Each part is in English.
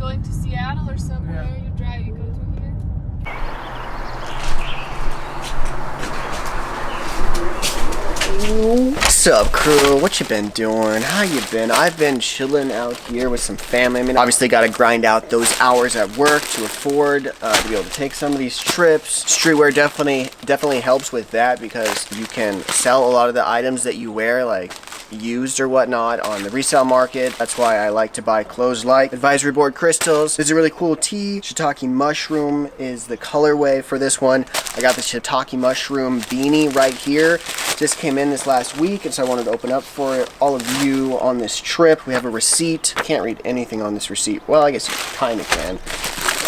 going to Seattle or somewhere, you drive, you go through here. What's up, crew? What you been doing? How you been? I've been chilling out here with some family. I mean, obviously got to grind out those hours at work to afford to be able to take some of these trips. Streetwear definitely helps with that because you can sell a lot of the items that you wear, like used or whatnot, on the resale market. That's why I like to buy clothes like advisory board crystals. This is a really cool tee. Shiitake mushroom is the colorway for this one. I got the shiitake mushroom beanie right here. Just came in this last week, and so I wanted to open up for all of you on this trip. We have a receipt. Can't read anything on this receipt. Well, I guess you kind of can.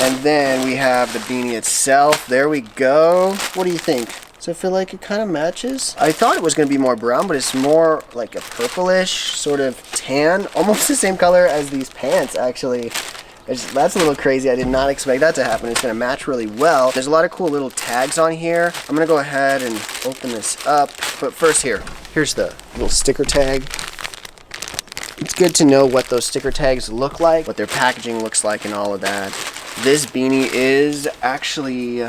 And then we have the beanie itself. There we go. What do you think? Does it feel like it kind of matches? I thought it was going to be more brown, but it's more like a purplish, sort of tan. Almost the same color as these pants, actually. That's a little crazy. I did not expect that to happen. It's going to match really well. There's a lot of cool little tags on here. I'm going to go ahead and open this up. But first here's the little sticker tag. It's good to know what those sticker tags look like, what their packaging looks like, and all of that. This beanie is actually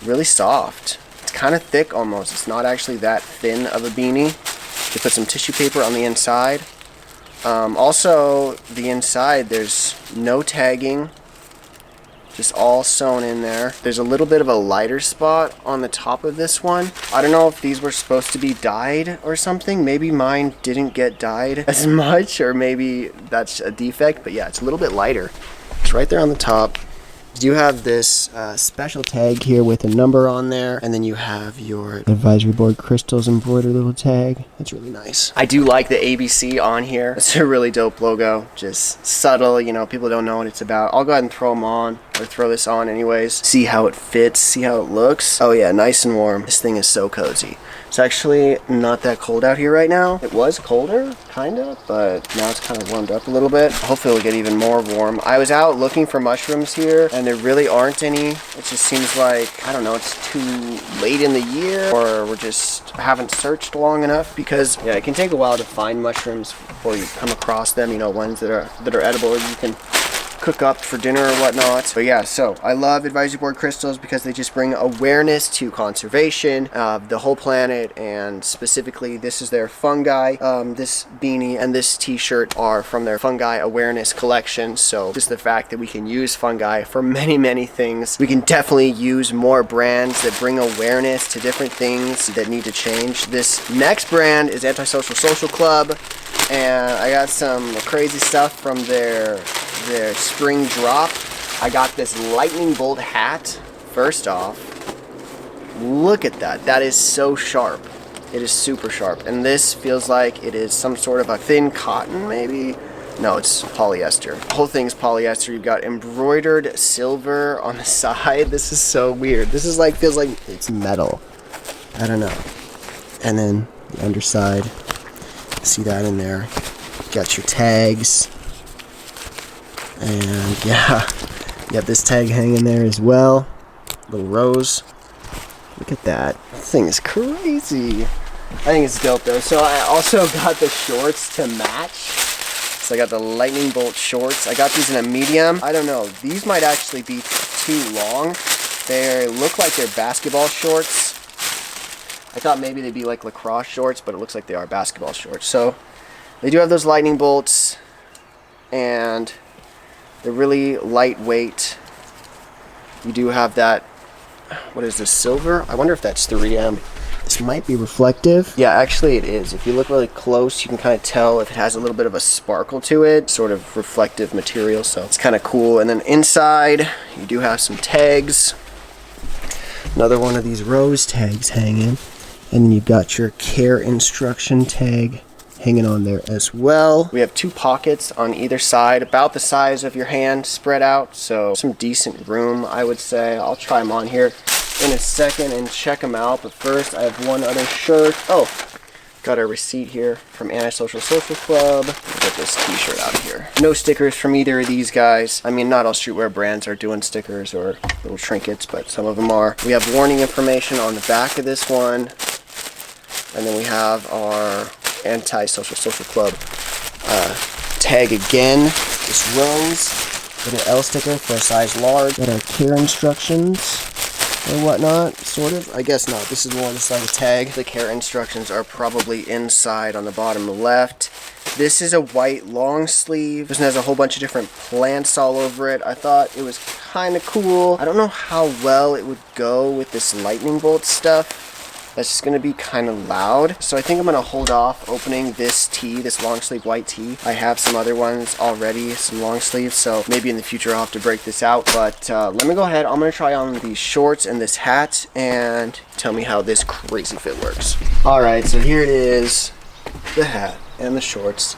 really soft. It's kind of thick almost. It's not actually that thin of a beanie. You put some tissue paper on the inside. Also, the inside, there's no tagging, just all sewn in there. There's a little bit of a lighter spot on the top of this one. I don't know if these were supposed to be dyed or something. Maybe mine didn't get dyed as much, or maybe that's a defect, but yeah, it's a little bit lighter. It's right there on the top. You have this special tag here with a number on there, and then you have your advisory board crystals embroidered little tag. That's really nice. I do like the ABC on here. It's a really dope logo. Just subtle, you know, people don't know what it's about. I'll go ahead and throw them on, or throw this on anyways. See how it fits, see how it looks. Oh yeah, nice and warm. This thing is so cozy. It's actually not that cold out here right now. It was colder, kinda, but now it's kind of warmed up a little bit. Hopefully it'll get even more warm. I was out looking for mushrooms here, and there really aren't any. It just seems like, I don't know, it's too late in the year, or we just haven't searched long enough, because yeah, it can take a while to find mushrooms before you come across them, you know, ones that are edible, you can cook up for dinner or whatnot. But yeah, so I love advisory board crystals because they just bring awareness to conservation of the whole planet, and specifically this is their fungi. This beanie and this t-shirt are from their fungi awareness collection. So just the fact that we can use fungi for many things. We can definitely use more brands that bring awareness to different things that need to change. This next brand is Antisocial Social Club, and I got some crazy stuff from their spring drop. I got this lightning bolt hat. First off, look at that. That is so sharp. It is super sharp. And this feels like it is some sort of a thin cotton, maybe? No, it's polyester. The whole thing's polyester. You've got embroidered silver on the side. This is so weird. This is like, feels like it's metal. I don't know. And then the underside, see that in there. Got your tags. And yeah, you have this tag hanging there as well. Little rose. Look at that. This thing is crazy. I think it's dope though. So I also got the shorts to match. So I got the lightning bolt shorts. I got these in a medium. I don't know. These might actually be too long. They look like they're basketball shorts. I thought maybe they'd be like lacrosse shorts, but it looks like they are basketball shorts. So they do have those lightning bolts, and they're really lightweight. You do have that, what is this, silver? I wonder if that's 3M. This might be reflective. Yeah, actually it is. If you look really close, you can kind of tell if it has a little bit of a sparkle to it, sort of reflective material, so it's kind of cool. And then inside, you do have some tags. Another one of these rose tags hanging. And then you've got your care instruction tag hanging on there as well. We have two pockets on either side, about the size of your hand spread out, so some decent room, I would say. I'll try them on here in a second and check them out, but first I have one other shirt. Oh, got a receipt here from Antisocial Social Club. Get this t-shirt out of here. No stickers from either of these guys. I mean, not all streetwear brands are doing stickers or little trinkets, but some of them are. We have warning information on the back of this one, and then we have our Antisocial Social Club tag again, this rose. Little L sticker for a size large. Got our care instructions or whatnot, sort of. I guess not. This is more just like a tag. The care instructions are probably inside on the bottom left. This is a white long sleeve. This one has a whole bunch of different plants all over it. I thought it was kind of cool. I don't know how well it would go with this lightning bolt stuff. That's just going to be kind of loud. So I think I'm going to hold off opening this tee, this long sleeve white tee. I have some other ones already, some long sleeves, so maybe in the future I'll have to break this out. But let me go ahead. I'm going to try on these shorts and this hat and tell me how this crazy fit works. Alright, so here it is, the hat and the shorts.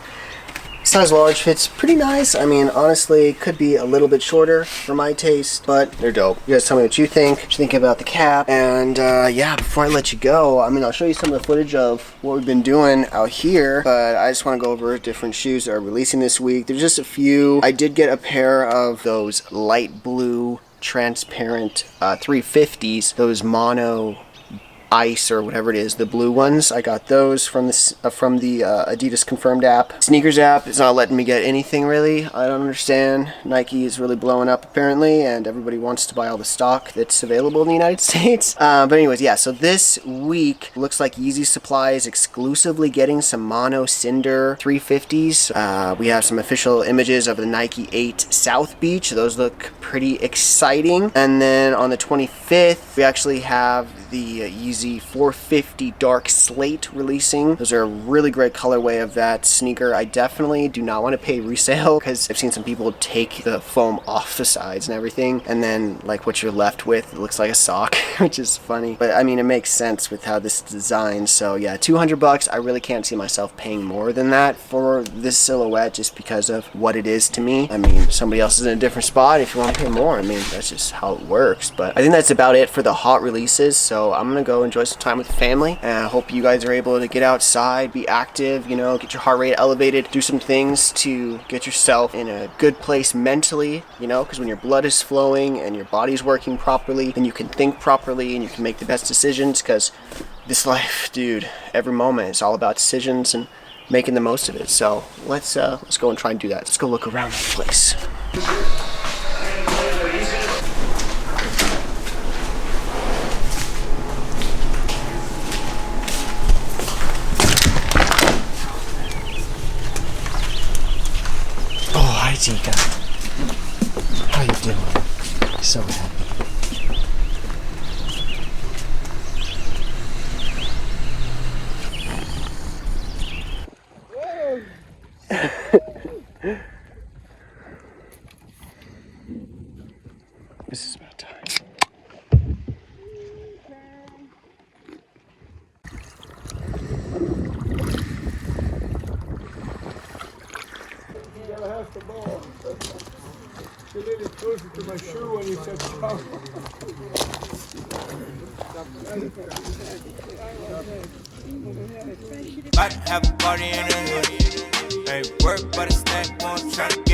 Size large fits pretty nice. I mean, honestly, it could be a little bit shorter for my taste, but they're dope. You guys tell me what you think about the cap. And yeah, before I let you go, I mean, I'll show you some of the footage of what we've been doing out here, but I just want to go over different shoes that are releasing this week. There's just a few. I did get a pair of those light blue transparent 350s, those mono ice or whatever it is, the blue ones. I got those from the Adidas Confirmed app. Sneakers app is not letting me get anything really. I don't understand. Nike is really blowing up apparently, and everybody wants to buy all the stock that's available in the United States. But anyways, yeah, so this week looks like Yeezy Supply is exclusively getting some mono Cinder 350s. We have some official images of the Nike 8 South Beach. Those look pretty exciting. And then on the 25th, we actually have the Yeezy 450 Dark Slate releasing. Those are a really great colorway of that sneaker. I definitely do not want to pay resale because I've seen some people take the foam off the sides and everything, and then like what you're left with, it looks like a sock, which is funny. But I mean, it makes sense with how this is designed. So yeah, $200. I really can't see myself paying more than that for this silhouette just because of what it is to me. I mean, somebody else is in a different spot. If you want to pay more, I mean, that's just how it works. But I think that's about it for the hot releases. So I'm gonna go enjoy some time with the family, and I hope you guys are able to get outside, be active, you know, get your heart rate elevated, do some things to get yourself in a good place mentally, you know, because when your blood is flowing and your body's working properly, then you can think properly and you can make the best decisions, because this life, dude, every moment is all about decisions and making the most of it. So let's go and try and do that. Let's go look around the place. Hi Tika, how you doing? So happy. This is about time. The ball. She did it closer to my shoe when you said stop. About to have a party in the hood. Hey, work, but it's that one trying to get